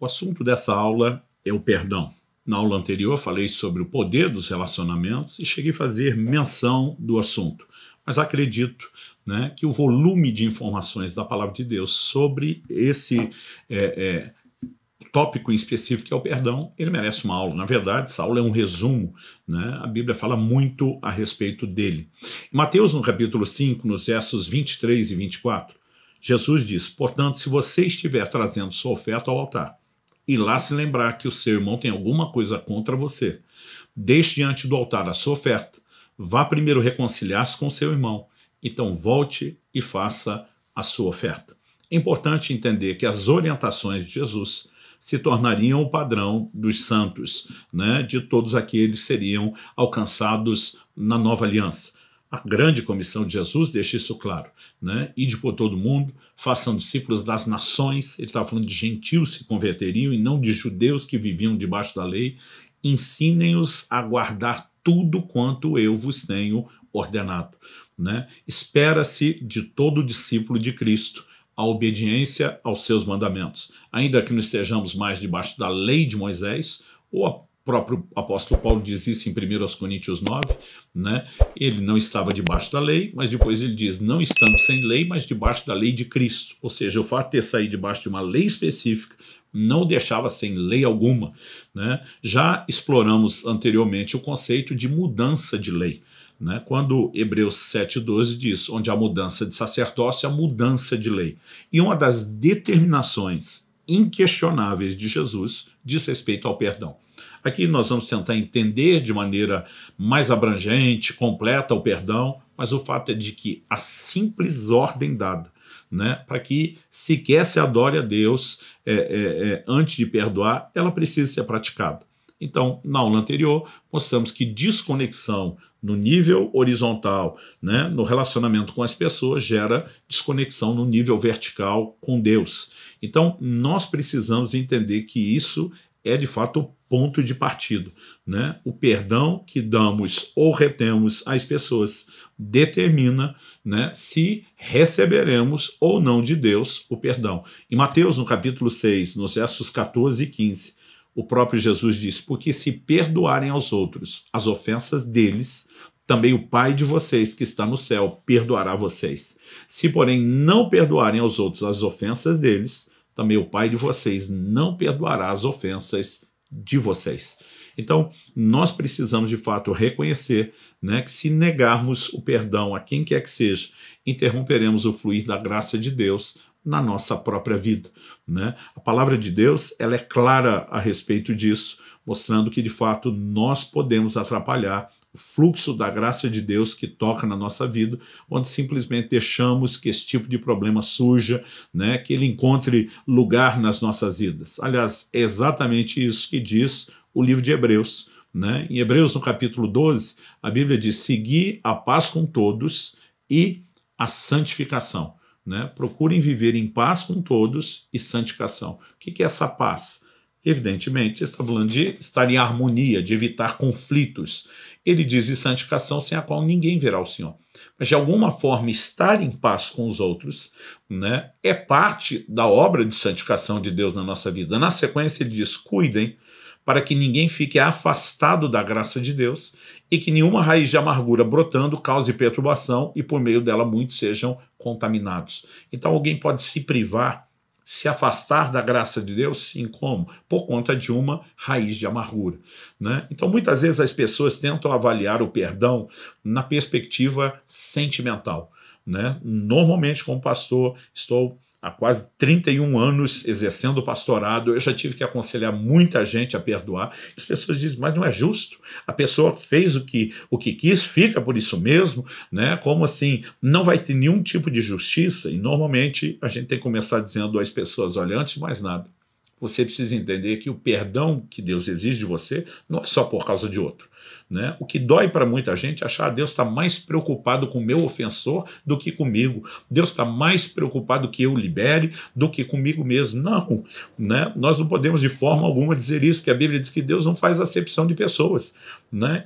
O assunto dessa aula é o perdão. Na aula anterior falei sobre o poder dos relacionamentos e cheguei a fazer menção do assunto. Mas acredito, que o volume de informações da palavra de Deus sobre esse tópico em específico, que é o perdão, ele merece uma aula. Na verdade, essa aula é um resumo, a Bíblia fala muito a respeito dele. Em Mateus, no capítulo 5, nos versos 23 e 24, Jesus diz: portanto, se você estiver trazendo sua oferta ao altar, e lá se lembrar que o seu irmão tem alguma coisa contra você, deixe diante do altar a sua oferta, vá primeiro reconciliar-se com seu irmão, então volte e faça a sua oferta. É importante entender que as orientações de Jesus se tornariam o padrão dos santos, de todos aqueles que seriam alcançados na nova aliança. A grande comissão de Jesus deixa isso claro, ide por todo mundo, façam discípulos das nações. Ele estava falando de gentios que se converteriam e não de judeus que viviam debaixo da lei. Ensinem-os a guardar tudo quanto eu vos tenho ordenado. Espera-se de todo discípulo de Cristo a obediência aos seus mandamentos. Ainda que não estejamos mais debaixo da lei de Moisés, o próprio apóstolo Paulo diz isso em 1 Coríntios 9, ele não estava debaixo da lei, mas depois ele diz, não estando sem lei, mas debaixo da lei de Cristo. Ou seja, o fato de ter saído debaixo de uma lei específica não o deixava sem lei alguma. Já exploramos anteriormente o conceito de mudança de lei. Quando Hebreus 7,12 diz, onde há mudança de sacerdócio, há mudança de lei. E uma das determinações inquestionáveis de Jesus diz respeito ao perdão. Aqui nós vamos tentar entender de maneira mais abrangente, completa o perdão, mas o fato é de que a simples ordem dada, para que sequer se adore a Deus antes de perdoar, ela precisa ser praticada. Então, na aula anterior, mostramos que desconexão no nível horizontal, no relacionamento com as pessoas, gera desconexão no nível vertical com Deus. Então, nós precisamos entender que isso é, de fato, o ponto de partida. O perdão que damos ou retemos às pessoas determina se receberemos ou não de Deus o perdão. Em Mateus, no capítulo 6, nos versos 14 e 15, o próprio Jesus diz, porque se perdoarem aos outros as ofensas deles, também o Pai de vocês que está no céu perdoará vocês. Se, porém, não perdoarem aos outros as ofensas deles, também o Pai de vocês não perdoará as ofensas de vocês. Então, nós precisamos, de fato, reconhecer que se negarmos o perdão a quem quer que seja, interromperemos o fluir da graça de Deus na nossa própria vida. A palavra de Deus ela é clara a respeito disso, mostrando que, de fato, nós podemos atrapalhar o fluxo da graça de Deus que toca na nossa vida, onde simplesmente deixamos que esse tipo de problema surja, que ele encontre lugar nas nossas vidas. Aliás, é exatamente isso que diz o livro de Hebreus. Em Hebreus, no capítulo 12, a Bíblia diz, segui a paz com todos e a santificação. Procurem viver em paz com todos e santificação. O que é essa paz? Evidentemente, está falando de estar em harmonia, de evitar conflitos. Ele diz em santificação, sem a qual ninguém verá o Senhor. Mas, de alguma forma, estar em paz com os outros é parte da obra de santificação de Deus na nossa vida. Na sequência, ele diz, cuidem para que ninguém fique afastado da graça de Deus e que nenhuma raiz de amargura brotando cause perturbação e por meio dela muitos sejam contaminados. Então alguém pode se privar, se afastar da graça de Deus? Sim, como? Por conta de uma raiz de amargura. Então muitas vezes as pessoas tentam avaliar o perdão na perspectiva sentimental. Normalmente, como pastor, estou há quase 31 anos exercendo o pastorado, eu já tive que aconselhar muita gente a perdoar. As pessoas dizem, mas não é justo, a pessoa fez o que quis, fica por isso mesmo, como assim, não vai ter nenhum tipo de justiça? E normalmente a gente tem que começar dizendo às pessoas, olha, antes de mais nada, você precisa entender que o perdão que Deus exige de você não é só por causa de outro. O que dói para muita gente é achar que Deus está mais preocupado com o meu ofensor do que comigo. Deus está mais preocupado que eu libere do que comigo mesmo. Não, nós não podemos de forma alguma dizer isso, porque a Bíblia diz que Deus não faz acepção de pessoas.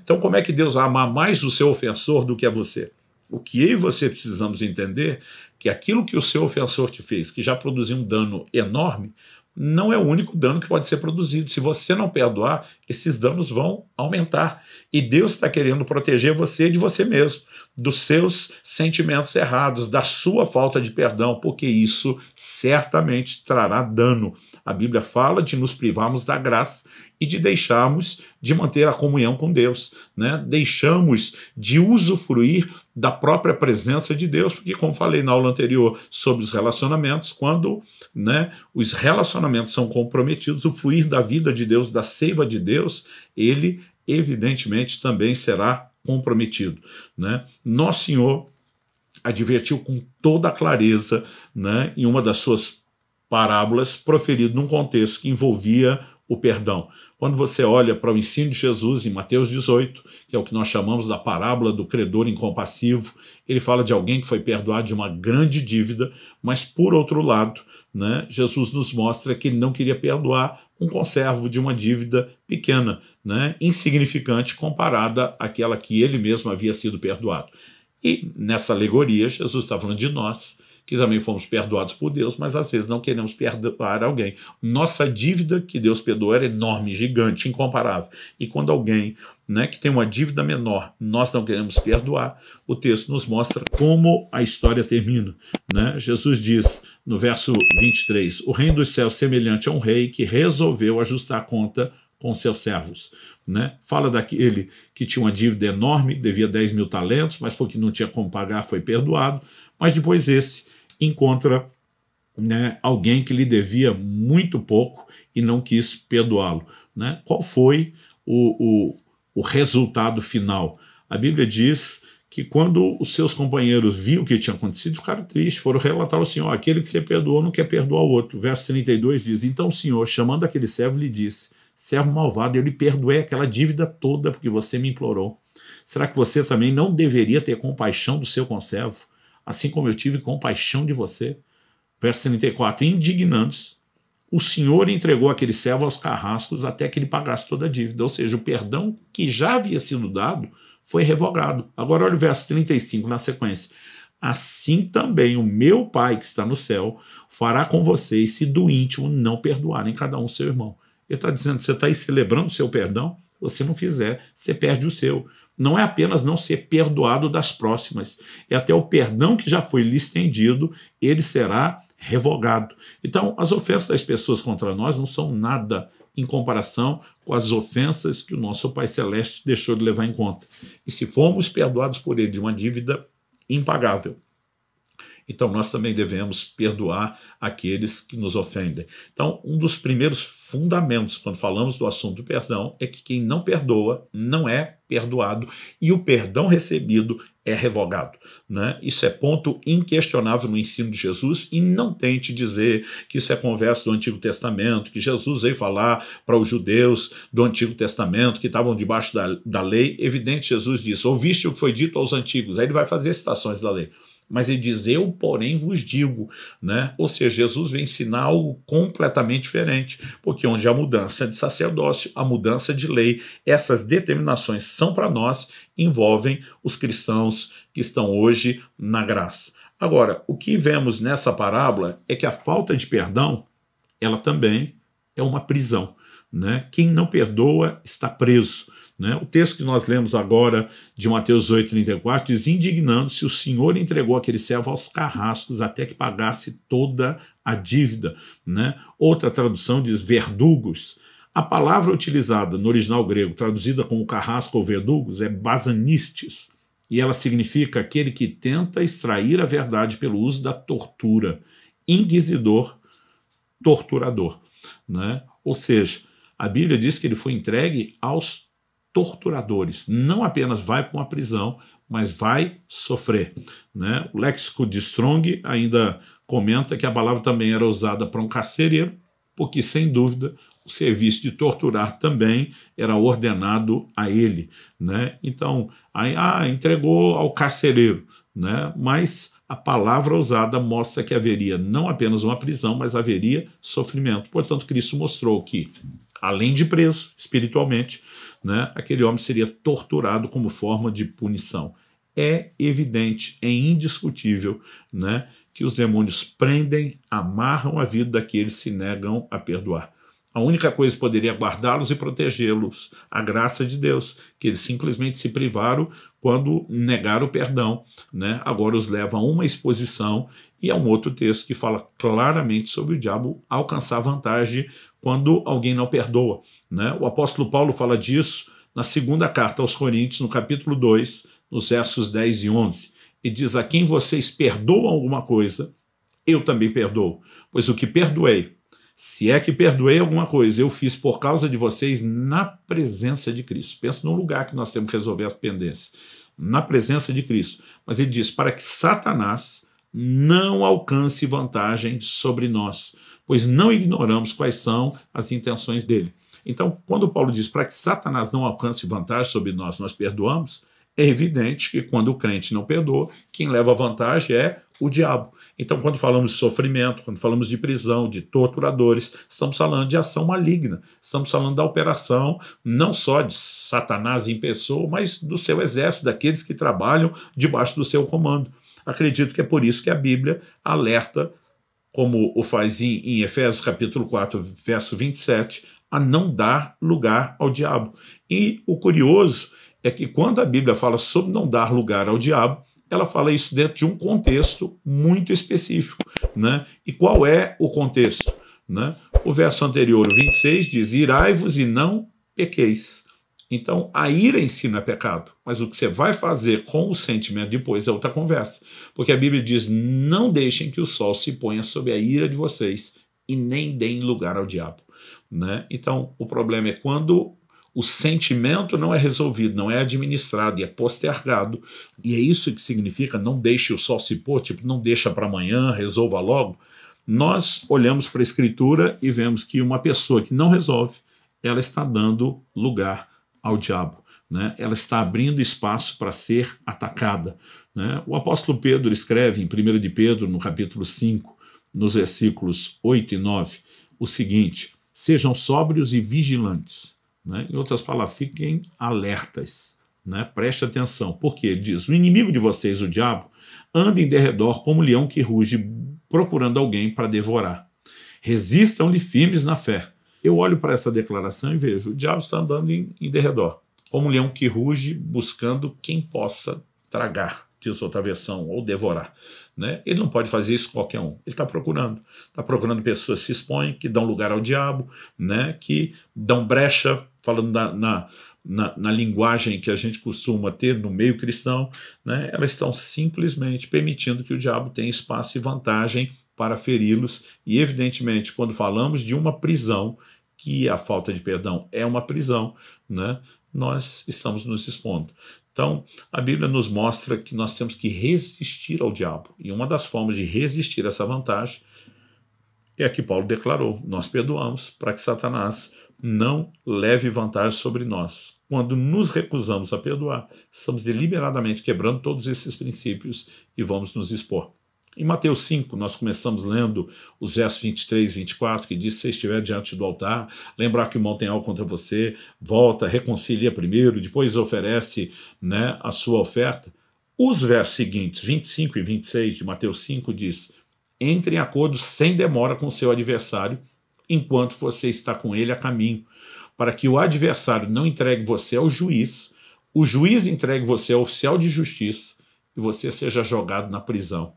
Então como é que Deus vai amar mais o seu ofensor do que a você? O que eu e você precisamos entender é que aquilo que o seu ofensor te fez, que já produziu um dano enorme, não é o único dano que pode ser produzido. Se você não perdoar, esses danos vão aumentar. E Deus está querendo proteger você de você mesmo, dos seus sentimentos errados, da sua falta de perdão, porque isso certamente trará dano. A Bíblia fala de nos privarmos da graça e de deixarmos de manter a comunhão com Deus, né? Deixamos de usufruir da própria presença de Deus, porque, como falei na aula anterior sobre os relacionamentos, quando, né, os relacionamentos são comprometidos, o fluir da vida de Deus, da seiva de Deus, ele evidentemente também será comprometido, né? Nosso Senhor advertiu com toda a clareza, né, em uma das suas parábolas, proferido num contexto que envolvia o perdão. Quando você olha para o ensino de Jesus em Mateus 18, que é o que nós chamamos da parábola do credor incompassivo, ele fala de alguém que foi perdoado de uma grande dívida, mas por outro lado, né, Jesus nos mostra que ele não queria perdoar um conservo de uma dívida pequena, né, insignificante comparada àquela que ele mesmo havia sido perdoado. E nessa alegoria, Jesus está falando de nós, que também fomos perdoados por Deus, mas às vezes não queremos perdoar alguém. Nossa dívida que Deus perdoou era enorme, gigante, incomparável. E quando alguém, né, que tem uma dívida menor, nós não queremos perdoar, o texto nos mostra como a história termina, né? Jesus diz no verso 23, o reino dos céus semelhante a um rei que resolveu ajustar a conta com seus servos, né? Fala daquele que tinha uma dívida enorme, devia 10 mil talentos, mas porque não tinha como pagar foi perdoado, mas depois esse encontra, né, alguém que lhe devia muito pouco e não quis perdoá-lo, né? Qual foi o resultado final? A Bíblia diz que quando os seus companheiros viram o que tinha acontecido, ficaram tristes, foram relatar ao Senhor, aquele que você perdoou não quer perdoar o outro. Verso 32 diz, então o Senhor, chamando aquele servo, lhe disse, servo malvado, eu lhe perdoei aquela dívida toda porque você me implorou. Será que você também não deveria ter compaixão do seu conservo, assim como eu tive compaixão de você? Verso 34, indignando-se, o Senhor entregou aquele servo aos carrascos até que ele pagasse toda a dívida, ou seja, o perdão que já havia sido dado foi revogado. Agora olha o verso 35 na sequência. Assim também o meu Pai que está no céu fará com vocês se do íntimo não perdoarem cada um seu irmão. Ele está dizendo, você está aí celebrando o seu perdão? Se você não fizer, você perde o seu. Não é apenas não ser perdoado das próximas, é até o perdão que já foi lhe estendido, ele será revogado. Então, as ofensas das pessoas contra nós não são nada em comparação com as ofensas que o nosso Pai Celeste deixou de levar em conta. E se formos perdoados por ele de uma dívida impagável, então nós também devemos perdoar aqueles que nos ofendem. Então, um dos primeiros fundamentos quando falamos do assunto do perdão é que quem não perdoa não é perdoado e o perdão recebido é revogado, né? Isso é ponto inquestionável no ensino de Jesus e não tente dizer que isso é conversa do Antigo Testamento, que Jesus veio falar para os judeus do Antigo Testamento que estavam debaixo da lei. Evidente, Jesus disse, ouviste o que foi dito aos antigos, aí ele vai fazer citações da lei. Mas ele diz, eu, porém, vos digo, né? Ou seja, Jesus vem ensinar algo completamente diferente, porque onde há mudança de sacerdócio, a mudança de lei, essas determinações são para nós, envolvem os cristãos que estão hoje na graça. Agora, o que vemos nessa parábola é que a falta de perdão, ela também é uma prisão, né? Quem não perdoa está preso. Né? O texto que nós lemos agora de Mateus 8,34 diz, indignando-se, o Senhor entregou aquele servo aos carrascos até que pagasse toda a dívida. Né? Outra tradução diz verdugos. A palavra utilizada no original grego, traduzida como carrasco ou verdugos, é basanistes, e ela significa aquele que tenta extrair a verdade pelo uso da tortura, inquisidor, torturador. Né? Ou seja, a Bíblia diz que ele foi entregue aos torturadores, não apenas vai para uma prisão, mas vai sofrer. Né? O léxico de Strong ainda comenta que a palavra também era usada para um carcereiro, porque, sem dúvida, o serviço de torturar também era ordenado a ele. Né? Então, entregou ao carcereiro, né? Mas a palavra usada mostra que haveria não apenas uma prisão, mas haveria sofrimento. Portanto, Cristo mostrou que, além de preso espiritualmente, né, aquele homem seria torturado como forma de punição. É evidente, é indiscutível, né, que os demônios prendem, amarram a vida daqueles que se negam a perdoar. A única coisa que poderia guardá-los e protegê-los, a graça de Deus, que eles simplesmente se privaram quando negaram o perdão, né? Agora os leva a uma exposição, e há um outro texto que fala claramente sobre o diabo alcançar vantagem quando alguém não perdoa, né? O apóstolo Paulo fala disso na segunda carta aos Coríntios, no capítulo 2, nos versos 10 e 11, e diz: a quem vocês perdoam alguma coisa, eu também perdoo, pois o que perdoei, se é que perdoei alguma coisa, eu fiz por causa de vocês na presença de Cristo. Pensa num lugar que nós temos que resolver as pendências. Na presença de Cristo. Mas ele diz, para que Satanás não alcance vantagem sobre nós, pois não ignoramos quais são as intenções dele. Então, quando Paulo diz, para que Satanás não alcance vantagem sobre nós, nós perdoamos, é evidente que quando o crente não perdoa, quem leva vantagem é o diabo. Então, quando falamos de sofrimento, quando falamos de prisão, de torturadores, estamos falando de ação maligna, estamos falando da operação não só de Satanás em pessoa, mas do seu exército, daqueles que trabalham debaixo do seu comando. Acredito que é por isso que a Bíblia alerta, como o faz em Efésios capítulo 4, verso 27, a não dar lugar ao diabo. E o curioso é que quando a Bíblia fala sobre não dar lugar ao diabo, ela fala isso dentro de um contexto muito específico, né? E qual é o contexto, né? O verso anterior, o 26, diz, irai-vos e não pequeis. Então, a ira em si não é pecado, mas o que você vai fazer com o sentimento depois é outra conversa. Porque a Bíblia diz, não deixem que o sol se ponha sobre a ira de vocês e nem deem lugar ao diabo, né? Então, o problema é quando o sentimento não é resolvido, não é administrado e é postergado. E é isso que significa não deixe o sol se pôr, tipo, não deixa para amanhã, resolva logo. Nós olhamos para a Escritura e vemos que uma pessoa que não resolve, ela está dando lugar ao diabo, né? Ela está abrindo espaço para ser atacada, né? O apóstolo Pedro escreve em 1 de Pedro, no capítulo 5, nos versículos 8 e 9, o seguinte, sejam sóbrios e vigilantes. Né? Em outras palavras, fiquem alertas, né? Preste atenção, porque ele diz, o inimigo de vocês, o diabo, anda em derredor como leão que ruge, procurando alguém para devorar. Resistam-lhe firmes na fé. Eu olho para essa declaração e vejo, o diabo está andando em derredor, como um leão que ruge, buscando quem possa tragar, diz outra versão, ou devorar, né? Ele não pode fazer isso com qualquer um, ele está procurando pessoas que se expõem, que dão lugar ao diabo, né? Que dão brecha, falando na linguagem que a gente costuma ter no meio cristão, né? Elas estão simplesmente permitindo que o diabo tenha espaço e vantagem para feri-los, e evidentemente quando falamos de uma prisão, que a falta de perdão é uma prisão, né? Nós estamos nos expondo. Então, a Bíblia nos mostra que nós temos que resistir ao diabo. E uma das formas de resistir a essa vantagem é a que Paulo declarou. Nós perdoamos para que Satanás não leve vantagem sobre nós. Quando nos recusamos a perdoar, estamos deliberadamente quebrando todos esses princípios e vamos nos expor. Em Mateus 5, nós começamos lendo os versos 23 e 24, que diz, se você estiver diante do altar, lembrar que o irmão tem algo contra você, volta, reconcilia primeiro, depois oferece, né, a sua oferta. Os versos seguintes, 25 e 26 de Mateus 5, diz, entre em acordo sem demora com o seu adversário, enquanto você está com ele a caminho, para que o adversário não entregue você ao juiz, o juiz entregue você ao oficial de justiça e você seja jogado na prisão.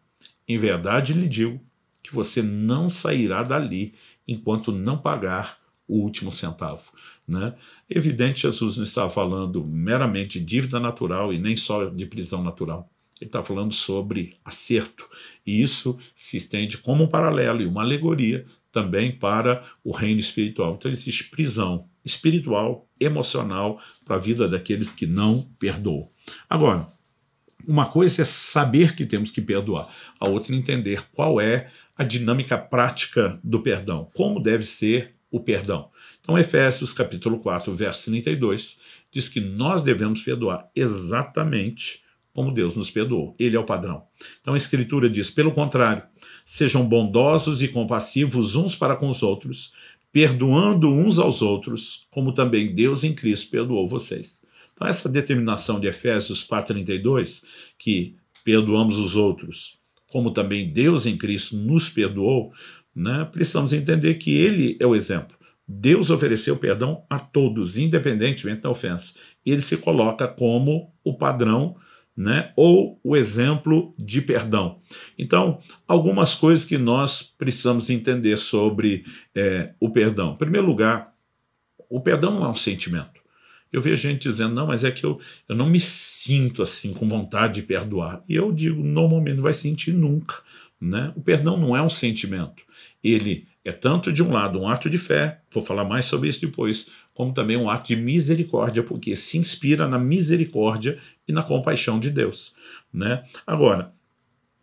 Em verdade lhe digo que você não sairá dali enquanto não pagar o último centavo, né? Evidente, Jesus não estava falando meramente de dívida natural e nem só de prisão natural. Ele está falando sobre acerto. E isso se estende como um paralelo e uma alegoria também para o reino espiritual. Então existe prisão espiritual, emocional para a vida daqueles que não perdoam. Agora, uma coisa é saber que temos que perdoar, a outra é entender qual é a dinâmica prática do perdão, como deve ser o perdão. Então, Efésios capítulo 4, verso 32, diz que nós devemos perdoar exatamente como Deus nos perdoou. Ele é o padrão. Então, a Escritura diz, pelo contrário, sejam bondosos e compassivos uns para com os outros, perdoando uns aos outros, como também Deus em Cristo perdoou vocês. Então, essa determinação de Efésios 4,32, que perdoamos os outros como também Deus em Cristo nos perdoou, né, precisamos entender que ele é o exemplo. Deus ofereceu perdão a todos, independentemente da ofensa. Ele se coloca como o padrão, né, ou o exemplo de perdão. Então, algumas coisas que nós precisamos entender sobre o perdão. Em primeiro lugar, o perdão não é um sentimento. Eu vejo gente dizendo, não, mas é que eu não me sinto assim com vontade de perdoar. E eu digo, normalmente não vai sentir nunca, né? O perdão não é um sentimento. Ele é tanto de um lado um ato de fé, vou falar mais sobre isso depois, como também um ato de misericórdia, porque se inspira na misericórdia e na compaixão de Deus, né? Agora,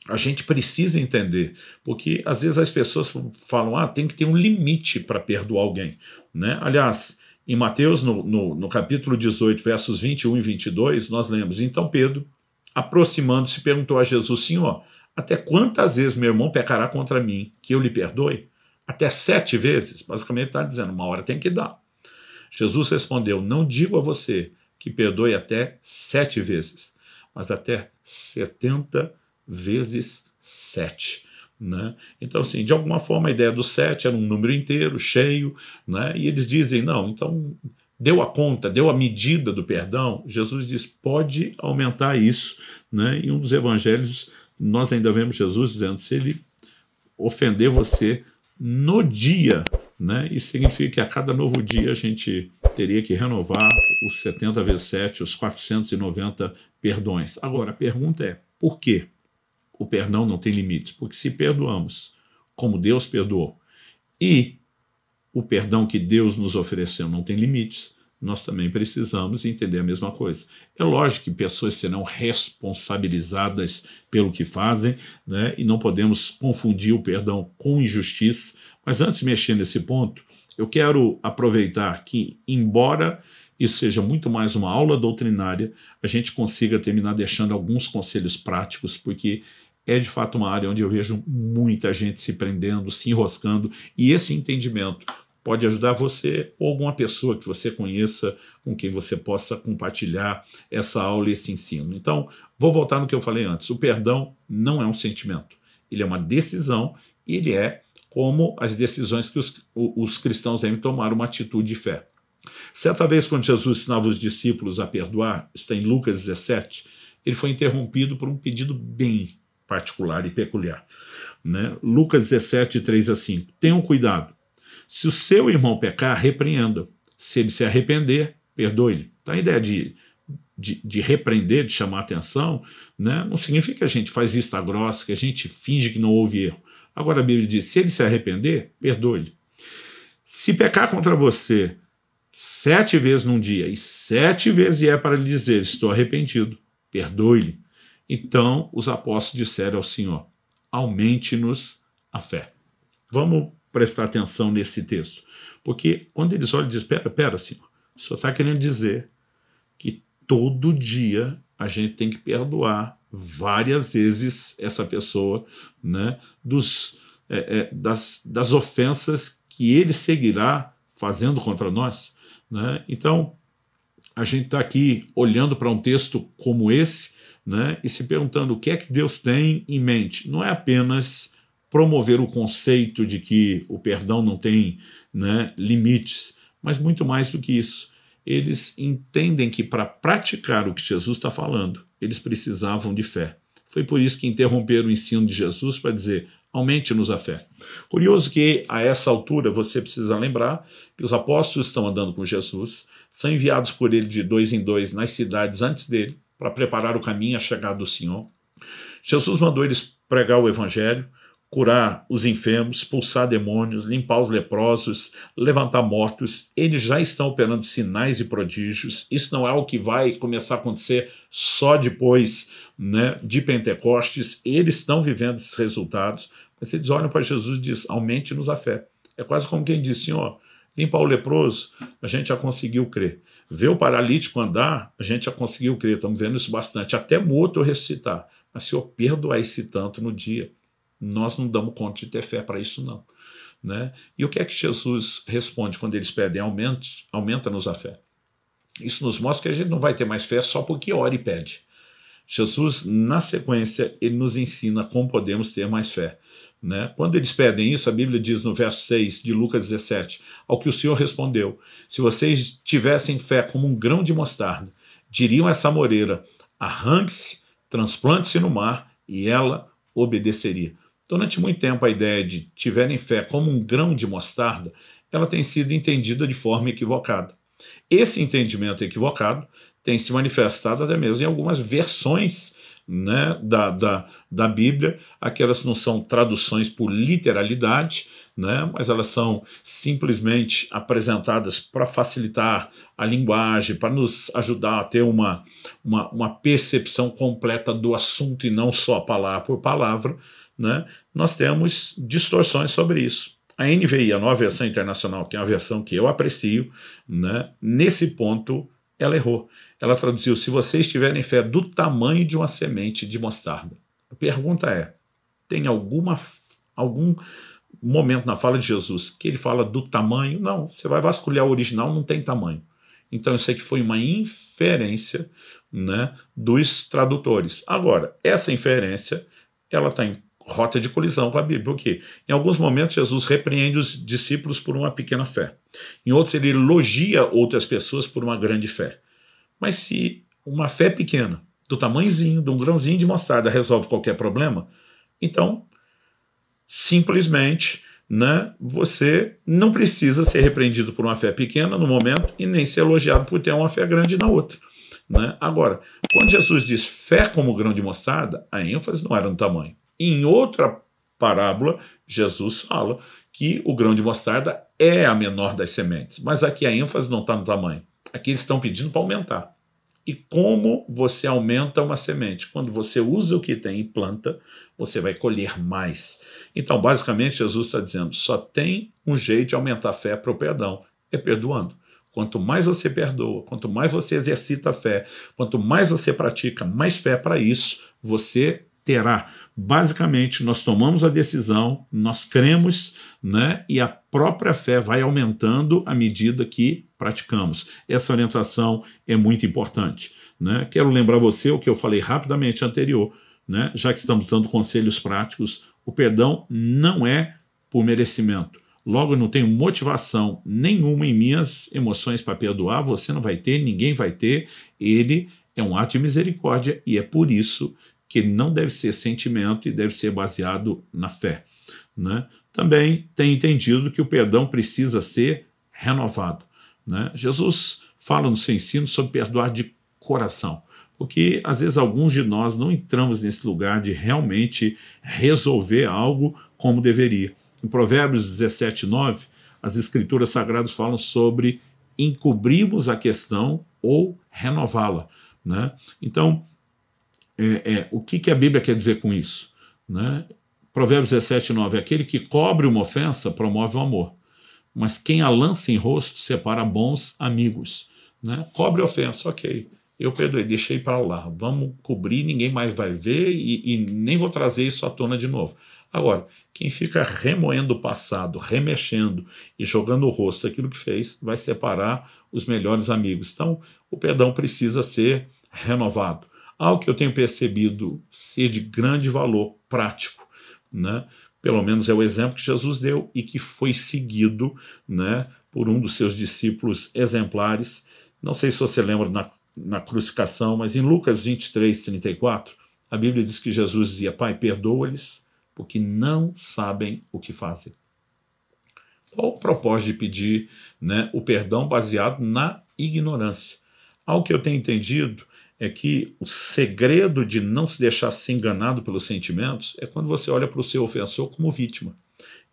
a gente precisa entender, porque às vezes as pessoas falam, tem que ter um limite para perdoar alguém, né? Aliás, em Mateus, no capítulo 18, versos 21 e 22, nós lemos, então Pedro, aproximando-se, perguntou a Jesus, Senhor, até quantas vezes meu irmão pecará contra mim, que eu lhe perdoe? Até 7 vezes? Basicamente está dizendo, uma hora tem que dar. Jesus respondeu, não digo a você que perdoe até 7 vezes, mas até 70 vezes 7. Né? Então, assim, de alguma forma a ideia do 7 era um número inteiro, cheio, né? E eles dizem, não, então deu a conta, deu a medida do perdão. Jesus diz, pode aumentar isso, né? Em um dos evangelhos nós ainda vemos Jesus dizendo, se ele ofender você no dia, né? Isso significa que a cada novo dia a gente teria que renovar os 70 vezes 7, os 490 perdões. Agora, a pergunta é, por quê? O perdão não tem limites, porque se perdoamos como Deus perdoou e o perdão que Deus nos ofereceu não tem limites, nós também precisamos entender a mesma coisa. É lógico que pessoas serão responsabilizadas pelo que fazem, né, e não podemos confundir o perdão com injustiça, mas antes de mexer nesse ponto, eu quero aproveitar que, embora isso seja muito mais uma aula doutrinária, a gente consiga terminar deixando alguns conselhos práticos, porque é de fato uma área onde eu vejo muita gente se prendendo, se enroscando, e esse entendimento pode ajudar você ou alguma pessoa que você conheça, com quem você possa compartilhar essa aula e esse ensino. Então, vou voltar no que eu falei antes. O perdão não é um sentimento. Ele é uma decisão e ele é como as decisões que os cristãos devem tomar, uma atitude de fé. Certa vez, quando Jesus ensinava os discípulos a perdoar, está em Lucas 17, ele foi interrompido por um pedido bem particular e peculiar. Né? Lucas 17, 3 a 5. Tenham cuidado. Se o seu irmão pecar, repreenda. Se ele se arrepender, perdoe-lhe. Então a ideia de repreender, de chamar atenção, né, não significa que a gente faz vista grossa, que a gente finge que não houve erro. Agora a Bíblia diz, se ele se arrepender, perdoe-lhe. Se pecar contra você 7 vezes num dia e 7 vezes é para lhe dizer, estou arrependido, perdoe-lhe. Então os apóstolos disseram ao Senhor, aumente-nos a fé. Vamos prestar atenção nesse texto, porque quando eles olham e dizem, pera, Senhor, o Senhor está querendo dizer que todo dia a gente tem que perdoar várias vezes essa pessoa, né, das ofensas que ele seguirá fazendo contra nós, né? Então, a gente está aqui olhando para um texto como esse, né, e se perguntando o que é que Deus tem em mente. Não é apenas promover o conceito de que o perdão não tem, né, limites, mas muito mais do que isso. Eles entendem que para praticar o que Jesus está falando, eles precisavam de fé. Foi por isso que interromperam o ensino de Jesus para dizer, aumente-nos a fé. Curioso que a essa altura você precisa lembrar que os apóstolos estão andando com Jesus, são enviados por ele de 2 em 2 nas cidades antes dele, para preparar o caminho à chegada do Senhor. Jesus mandou eles pregar o evangelho, curar os enfermos, expulsar demônios, limpar os leprosos, levantar mortos. Eles já estão operando sinais e prodígios. Isso não é algo que vai começar a acontecer só depois, né, de Pentecostes. Eles estão vivendo esses resultados. Mas eles olham para Jesus e dizem, aumente-nos a fé. É quase como quem diz, Senhor, limpar o leproso, a gente já conseguiu crer. Ver o paralítico andar, a gente já conseguiu crer. Estamos vendo isso bastante. Até morto ressuscitar. Mas, Senhor, perdoar esse tanto no dia. Nós não damos conta de ter fé para isso, não. Né? E o que é que Jesus responde quando eles pedem aumenta-nos a fé? Isso nos mostra que a gente não vai ter mais fé só porque ora e pede. Jesus, na sequência, ele nos ensina como podemos ter mais fé. Né? Quando eles pedem isso, a Bíblia diz no verso 6 de Lucas 17, ao que o Senhor respondeu, se vocês tivessem fé como um grão de mostarda, diriam a essa moreira, arranque-se, transplante-se no mar, e ela obedeceria. Durante muito tempo, a ideia de tiverem fé como um grão de mostarda, ela tem sido entendida de forma equivocada. Esse entendimento equivocado tem se manifestado até mesmo em algumas versões, né, da Bíblia. Aquelas não são traduções por literalidade, né, mas elas são simplesmente apresentadas para facilitar a linguagem, para nos ajudar a ter uma percepção completa do assunto e não só palavra por palavra. Né, nós temos distorções sobre isso. A NVI, a Nova Versão Internacional, que é uma versão que eu aprecio, né, nesse ponto ela errou. Ela traduziu, se vocês tiverem fé do tamanho de uma semente de mostarda. A pergunta é, tem algum momento na fala de Jesus que ele fala do tamanho? Não, você vai vasculhar o original, não tem tamanho. Então isso aqui foi uma inferência, né, dos tradutores. Agora, essa inferência, ela está em rota de colisão com a Bíblia, porque em alguns momentos Jesus repreende os discípulos por uma pequena fé. Em outros ele elogia outras pessoas por uma grande fé. Mas se uma fé pequena, do tamanhozinho, de um grãozinho de mostarda, resolve qualquer problema, então simplesmente, né, você não precisa ser repreendido por uma fé pequena no momento e nem ser elogiado por ter uma fé grande na outra. Né? Agora, quando Jesus diz fé como grão de mostarda, a ênfase não era no tamanho. Em outra parábola, Jesus fala que o grão de mostarda é a menor das sementes, mas aqui a ênfase não está no tamanho. Aqui eles estão pedindo para aumentar. E como você aumenta uma semente? Quando você usa o que tem e planta, você vai colher mais. Então, basicamente, Jesus está dizendo, só tem um jeito de aumentar a fé para o perdão, é perdoando. Quanto mais você perdoa, quanto mais você exercita a fé, quanto mais você pratica, mais fé para isso você terá. Basicamente, nós tomamos a decisão, nós cremos, né, e a própria fé vai aumentando à medida que praticamos. Essa orientação é muito importante. Né? Quero lembrar você o que eu falei rapidamente anterior, né, já que estamos dando conselhos práticos, o perdão não é por merecimento. Logo, eu não tenho motivação nenhuma em minhas emoções para perdoar, você não vai ter, ninguém vai ter, ele é um ato de misericórdia e é por isso que ele não deve ser sentimento e deve ser baseado na fé. Né? Também tem entendido que o perdão precisa ser renovado. Né? Jesus fala no seu ensino sobre perdoar de coração, porque às vezes alguns de nós não entramos nesse lugar de realmente resolver algo como deveria. Em Provérbios 17:9, as escrituras sagradas falam sobre encobrirmos a questão ou renová-la. Né? Então, o que a Bíblia quer dizer com isso? Né? Provérbios 17:9, aquele que cobre uma ofensa promove o amor, mas quem a lança em rosto separa bons amigos. Né? Cobre a ofensa, ok, eu perdoei, deixei para lá, vamos cobrir, ninguém mais vai ver e nem vou trazer isso à tona de novo. Agora, quem fica remoendo o passado, remexendo e jogando o rosto aquilo que fez, vai separar os melhores amigos. Então, o perdão precisa ser renovado. Algo que eu tenho percebido ser de grande valor prático, né? Pelo menos é o exemplo que Jesus deu e que foi seguido, né, por um dos seus discípulos exemplares. Não sei se você lembra na crucificação, mas em Lucas 23:34, a Bíblia diz que Jesus dizia, Pai, perdoa-lhes, porque não sabem o que fazem. Qual o propósito de pedir, né, o perdão baseado na ignorância? Algo que eu tenho entendido é que o segredo de não se deixar ser enganado pelos sentimentos é quando você olha para o seu ofensor como vítima.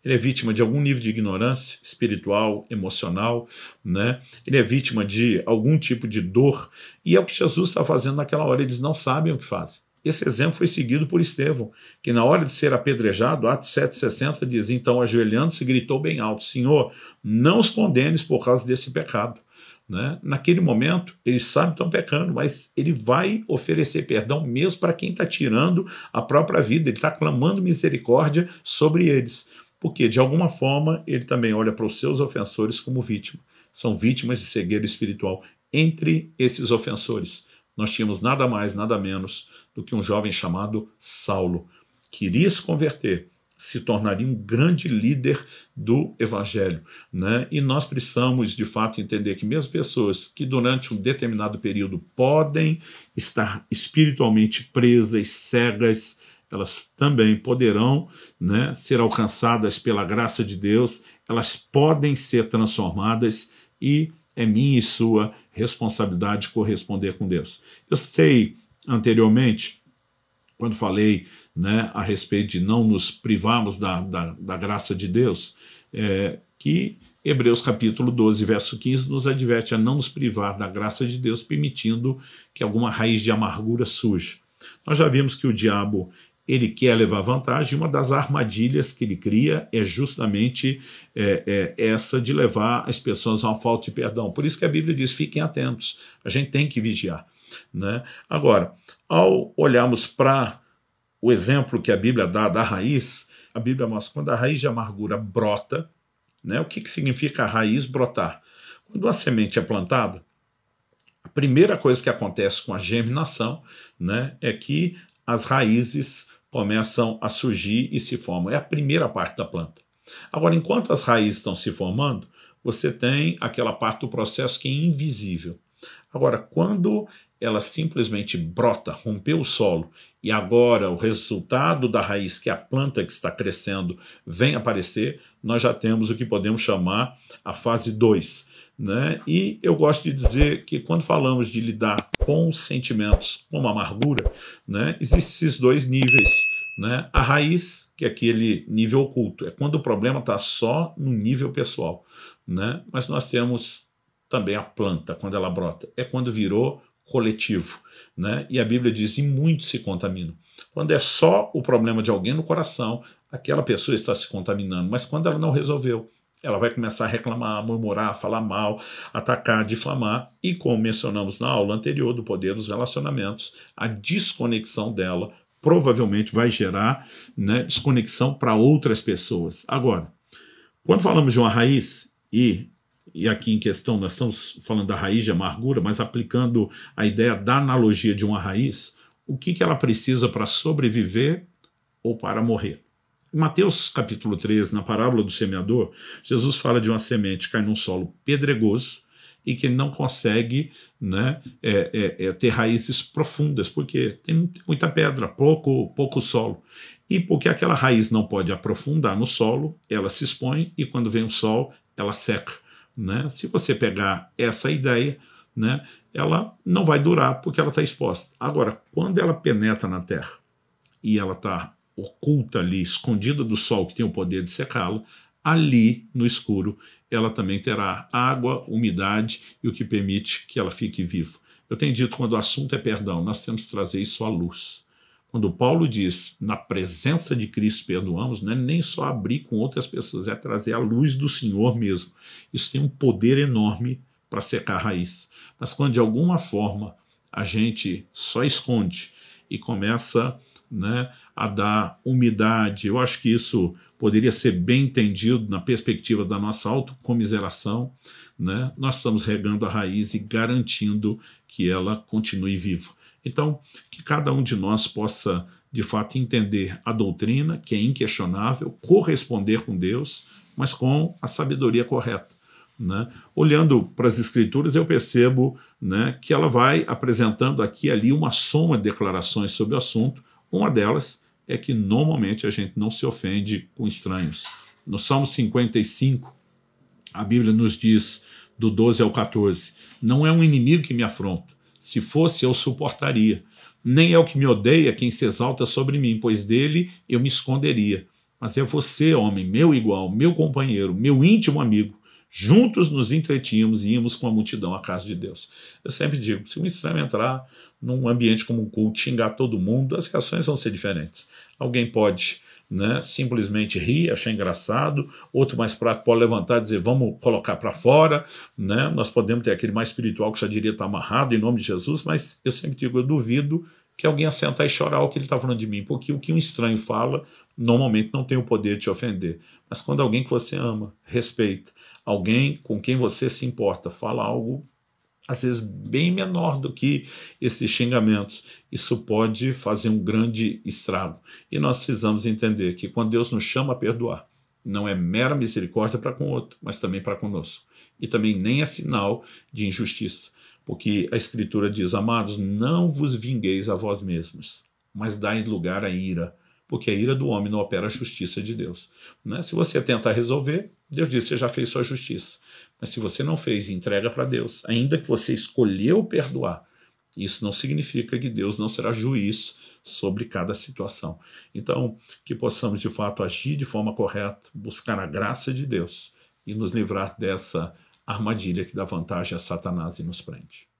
Ele é vítima de algum nível de ignorância espiritual, emocional, né? Ele é vítima de algum tipo de dor, e é o que Jesus está fazendo naquela hora, eles não sabem o que fazem. Esse exemplo foi seguido por Estevão, que na hora de ser apedrejado, Atos 7:60 diz, então ajoelhando-se gritou bem alto, Senhor, não os condenes por causa desse pecado. Né? Naquele momento, eles sabem que estão pecando, mas ele vai oferecer perdão mesmo para quem está tirando a própria vida, ele está clamando misericórdia sobre eles, porque de alguma forma ele também olha para os seus ofensores como vítima, são vítimas de cegueira espiritual. Entre esses ofensores, nós tínhamos nada mais, nada menos do que um jovem chamado Saulo, que iria se converter, se tornaria um grande líder do evangelho, né? E nós precisamos, de fato, entender que mesmo pessoas que durante um determinado período podem estar espiritualmente presas, cegas, elas também poderão, né, ser alcançadas pela graça de Deus, elas podem ser transformadas e é minha e sua responsabilidade corresponder com Deus. Eu citei anteriormente, quando falei, né, a respeito de não nos privarmos da graça de Deus, que Hebreus capítulo 12, verso 15, nos adverte a não nos privar da graça de Deus, permitindo que alguma raiz de amargura surja. Nós já vimos que o diabo, ele quer levar vantagem, uma das armadilhas que ele cria é justamente essa de levar as pessoas a uma falta de perdão. Por isso que a Bíblia diz, fiquem atentos, a gente tem que vigiar, né? Agora, ao olharmos para o exemplo que a Bíblia dá da raiz, a Bíblia mostra que quando a raiz de amargura brota, né, o que significa a raiz brotar? Quando uma semente é plantada, a primeira coisa que acontece com a germinação, né, é que as raízes começam a surgir e se formam. É a primeira parte da planta. Agora, enquanto as raízes estão se formando, você tem aquela parte do processo que é invisível. Agora, quando ela simplesmente brota, rompeu o solo, e agora o resultado da raiz, que é a planta que está crescendo, vem aparecer, nós já temos o que podemos chamar a fase 2. Né? E eu gosto de dizer que quando falamos de lidar com sentimentos como amargura, né, existem esses dois níveis. Né? A raiz, que é aquele nível oculto, é quando o problema está só no nível pessoal. Né? Mas nós temos também a planta, quando ela brota, é quando virou coletivo, né? E a Bíblia diz, e muitos se contaminam. Quando é só o problema de alguém no coração, aquela pessoa está se contaminando, mas quando ela não resolveu, ela vai começar a reclamar, murmurar, falar mal, atacar, difamar, e como mencionamos na aula anterior do poder dos relacionamentos, a desconexão dela provavelmente vai gerar, né, desconexão para outras pessoas. Agora, quando falamos de uma raiz, e aqui em questão nós estamos falando da raiz de amargura, mas aplicando a ideia da analogia de uma raiz, o que ela precisa para sobreviver ou para morrer? Em Mateus capítulo 13, na parábola do semeador, Jesus fala de uma semente que cai num solo pedregoso e que não consegue, né, ter raízes profundas, porque tem muita pedra, pouco solo. E porque aquela raiz não pode aprofundar no solo, ela se expõe e quando vem o sol, ela seca. Né? Se você pegar essa ideia, né, ela não vai durar porque ela está exposta. Agora, quando ela penetra na terra e ela está oculta ali, escondida do sol que tem o poder de secá-la, ali no escuro ela também terá água, umidade e o que permite que ela fique viva. Eu tenho dito, quando o assunto é perdão, nós temos que trazer isso à luz. Quando Paulo diz, na presença de Cristo perdoamos, não é nem só abrir com outras pessoas, é trazer a luz do Senhor mesmo. Isso tem um poder enorme para secar a raiz. Mas quando de alguma forma a gente só esconde e começa, né, a dar umidade, eu acho que isso poderia ser bem entendido na perspectiva da nossa autocomiseração, né? Nós estamos regando a raiz e garantindo que ela continue viva. Então, que cada um de nós possa, de fato, entender a doutrina, que é inquestionável, corresponder com Deus, mas com a sabedoria correta. Né? Olhando para as Escrituras, eu percebo, né, que ela vai apresentando aqui e ali uma soma de declarações sobre o assunto. Uma delas é que, normalmente, a gente não se ofende com estranhos. No Salmo 55, a Bíblia nos diz, do 12 ao 14, não é um inimigo que me afronta. Se fosse, eu suportaria. Nem é o que me odeia quem se exalta sobre mim, pois dele eu me esconderia. Mas é você, homem, meu igual, meu companheiro, meu íntimo amigo. Juntos nos entretínhamos e íamos com a multidão à casa de Deus. Eu sempre digo, se um estranho entrar num ambiente como um culto, xingar todo mundo, as reações vão ser diferentes. Alguém pode, né, simplesmente rir, achar engraçado, outro mais prático pode levantar e dizer, vamos colocar para fora, né? Nós podemos ter aquele mais espiritual que já diria estar amarrado em nome de Jesus, mas eu sempre digo, eu duvido que alguém assentar e chorar o que ele está falando de mim, porque o que um estranho fala, normalmente não tem o poder de te ofender. Mas quando alguém que você ama, respeita, alguém com quem você se importa, fala algo às vezes bem menor do que esses xingamentos. Isso pode fazer um grande estrago. E nós precisamos entender que quando Deus nos chama a perdoar, não é mera misericórdia para com o outro, mas também para conosco. E também nem é sinal de injustiça. Porque a Escritura diz, amados, não vos vingueis a vós mesmos, mas dai lugar à ira, porque a ira do homem não opera a justiça de Deus. Né? Se você tentar resolver, Deus diz, você já fez sua justiça. Mas se você não fez, entrega para Deus. Ainda que você escolheu perdoar, isso não significa que Deus não será juiz sobre cada situação. Então, que possamos de fato agir de forma correta, buscar a graça de Deus e nos livrar dessa armadilha que dá vantagem a Satanás e nos prende.